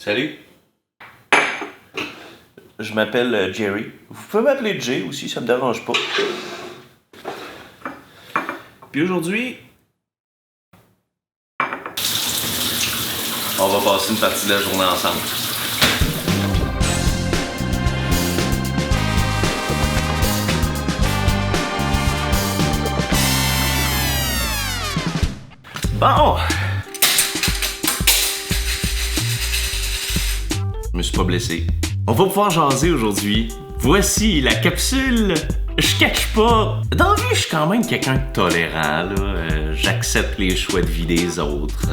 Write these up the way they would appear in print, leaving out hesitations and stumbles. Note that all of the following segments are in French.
Salut. Je m'appelle Jerry. Vous pouvez m'appeler Jay aussi, ça me dérange pas. Puis aujourd'hui, on va passer une partie de la journée ensemble. Bon! Je me suis pas blessé. On va pouvoir jaser aujourd'hui. Voici la capsule. Je cache pas. Dans la vie, je suis quand même quelqu'un de tolérant, là. J'accepte les choix de vie des autres.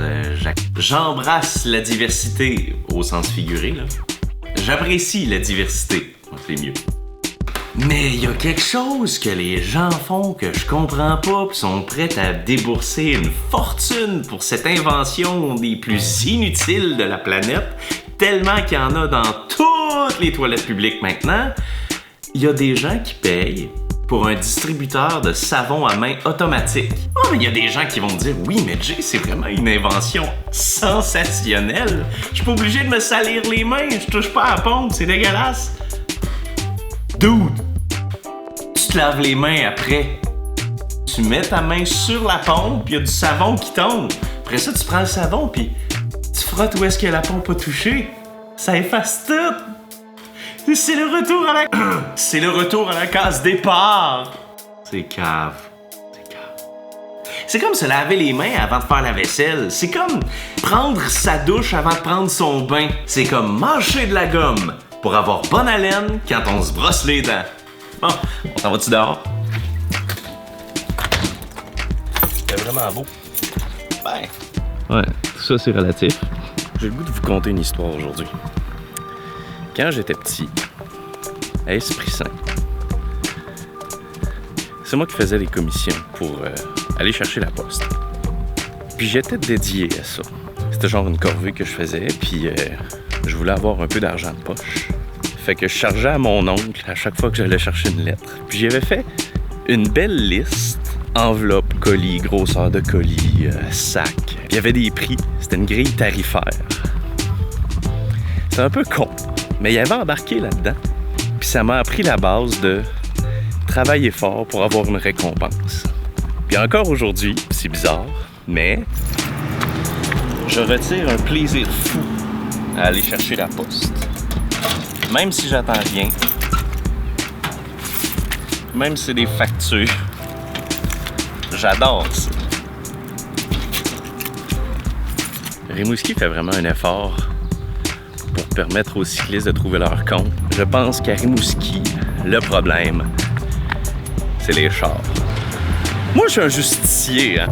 J'embrasse la diversité au sens figuré, là. J'apprécie la diversité. C'est mieux. Mais il y a quelque chose que les gens font que je comprends pas pis sont prêts à débourser une fortune pour cette invention des plus inutiles de la planète, tellement qu'il y en a dans toutes les toilettes publiques maintenant. Il y a des gens qui payent pour un distributeur de savon à main automatique. Oh, mais il y a des gens qui vont dire « Oui, mais Jay, c'est vraiment une invention sensationnelle. Je suis pas obligé de me salir les mains, je touche pas à la pompe, c'est dégueulasse. » Dude, tu te laves les mains après. Tu mets ta main sur la pompe, puis il y a du savon qui tombe. Après ça, tu prends le savon, puis tu frottes où est-ce que la pompe a touché. Ça efface tout. C'est le retour à la... C'est le retour à la case départ. C'est cave. C'est cave. C'est comme se laver les mains avant de faire la vaisselle. C'est comme prendre sa douche avant de prendre son bain. C'est comme mâcher de la gomme pour avoir bonne haleine quand on se brosse les dents. Bon, on s'en va-tu dehors? C'est vraiment beau. Ben. Ouais, tout ça c'est relatif. J'ai le goût de vous conter une histoire aujourd'hui. Quand j'étais petit, à Esprit Saint, c'est moi qui faisais les commissions pour aller chercher la poste. Puis j'étais dédié à ça. C'était genre une corvée que je faisais, puis je voulais avoir un peu d'argent de poche. Fait que je chargeais à mon oncle à chaque fois que j'allais chercher une lettre. Puis j'avais fait une belle liste. Enveloppe, colis, grosseur de colis, sac. Puis il y avait des prix. C'était une grille tarifaire. C'est un peu con, mais il avait embarqué là-dedans. Puis ça m'a appris la base de travailler fort pour avoir une récompense. Puis encore aujourd'hui, c'est bizarre, mais je retire un plaisir fou à aller chercher la poste. Même si j'attends rien, même si c'est des factures, j'adore ça. Rimouski fait vraiment un effort pour permettre aux cyclistes de trouver leur compte. Je pense qu'à Rimouski, le problème, c'est les chars. Moi, je suis un justicier, hein.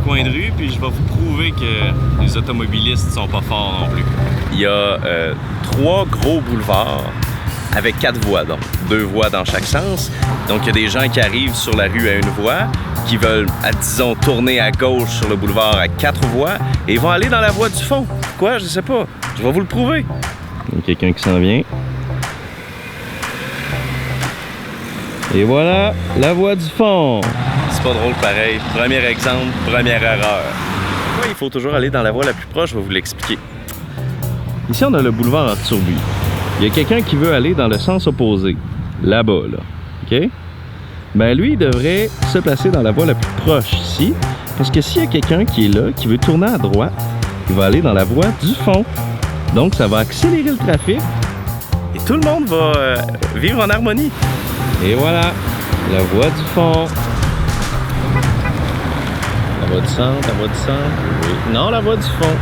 Coin de rue, puis je vais vous prouver que les automobilistes sont pas forts non plus. Il y a 3 gros boulevards avec 4 voies, donc 2 voies dans chaque sens. Donc il y a des gens qui arrivent sur la rue à une voie, qui veulent, disons, tourner à gauche sur le boulevard à 4 voies, et ils vont aller dans la voie du fond. Pourquoi? Je sais pas. Je vais vous le prouver. Il y a quelqu'un qui s'en vient. Et voilà, la voie du fond. C'est pas drôle pareil. Premier exemple, première erreur. Pourquoi il faut toujours aller dans la voie la plus proche? Je vais vous l'expliquer. Ici, on a le boulevard Arthur-Buis. Il y a quelqu'un qui veut aller dans le sens opposé. Là-bas, là. OK? Ben lui, il devrait se placer dans la voie la plus proche ici. Parce que s'il y a quelqu'un qui est là, qui veut tourner à droite, il va aller dans la voie du fond. Donc, ça va accélérer le trafic. Et tout le monde va vivre en harmonie. Et voilà, la voie du fond. La voie du centre, la voie du centre. Oui. Non, la voie du fond.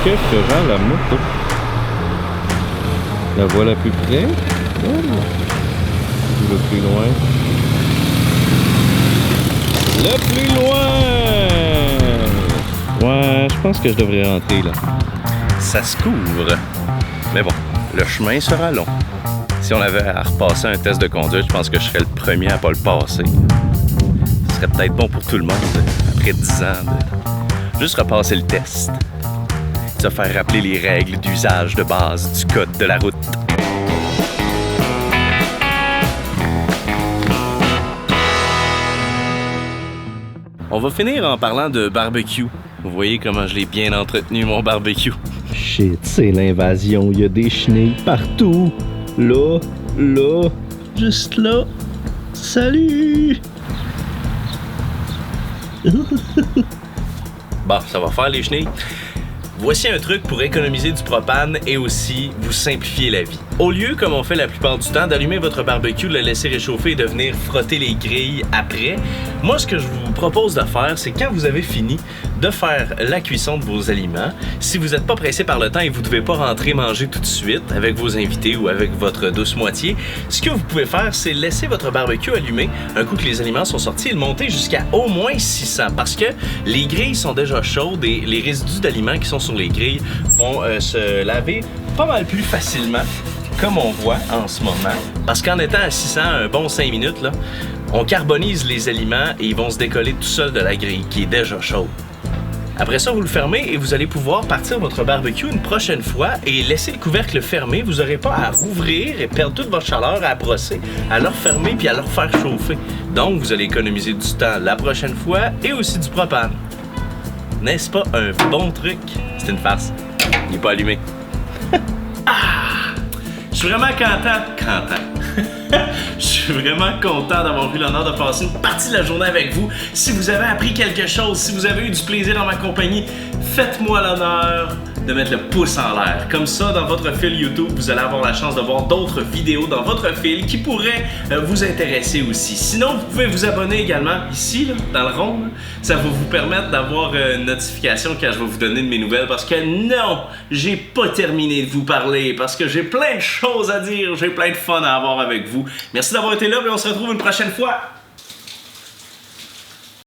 Que fait genre la moto? La voie la plus près. Le plus loin. Le plus loin! Ouais, je pense que je devrais rentrer là. Ça se couvre. Mais bon, le chemin sera long. Si on avait à repasser un test de conduite, je pense que je serais le premier à pas le passer. Ce serait peut-être bon pour tout le monde, après 10 ans, de juste repasser le test. Se faire rappeler les règles d'usage de base du code de la route. On va finir en parlant de barbecue. Vous voyez comment je l'ai bien entretenu, mon barbecue. Shit, c'est l'invasion. Il y a des chenilles partout. Là, juste là. Salut! Bon, ça va faire les chenilles. Voici un truc pour économiser du propane et aussi vous simplifier la vie. Au lieu, comme on fait la plupart du temps, d'allumer votre barbecue, le laisser réchauffer et de venir frotter les grilles après, moi ce que je vous propose de faire, c'est quand vous avez fini de faire la cuisson de vos aliments, si vous n'êtes pas pressé par le temps et vous ne devez pas rentrer manger tout de suite avec vos invités ou avec votre douce moitié, ce que vous pouvez faire, c'est laisser votre barbecue allumé un coup que les aliments sont sortis et le monter jusqu'à au moins 600 parce que les grilles sont déjà chaudes et les résidus d'aliments qui sont sur les grilles vont se laver pas mal plus facilement comme on voit en ce moment. Parce qu'en étant à 600 un bon 5 minutes, là, on carbonise les aliments et ils vont se décoller tout seuls de la grille qui est déjà chaude. Après ça, vous le fermez et vous allez pouvoir partir votre barbecue une prochaine fois et laisser le couvercle fermé. Vous n'aurez pas à rouvrir et perdre toute votre chaleur, à brosser, à le refermer puis à le refaire chauffer. Donc, vous allez économiser du temps la prochaine fois et aussi du propane. N'est-ce pas un bon truc? C'est une farce. Il n'est pas allumé. Je suis vraiment Je suis vraiment content d'avoir eu l'honneur de passer une partie de la journée avec vous. Si vous avez appris quelque chose, si vous avez eu du plaisir dans ma compagnie, faites-moi l'honneur de mettre le pouce en l'air. Comme ça, dans votre fil YouTube, vous allez avoir la chance de voir d'autres vidéos dans votre fil qui pourraient vous intéresser aussi. Sinon, vous pouvez vous abonner également ici, là, dans le rond. Ça va vous permettre d'avoir une notification quand je vais vous donner de mes nouvelles parce que non, j'ai pas terminé de vous parler parce que j'ai plein de choses à dire, j'ai plein de fun à avoir avec vous. Merci d'avoir été là et on se retrouve une prochaine fois.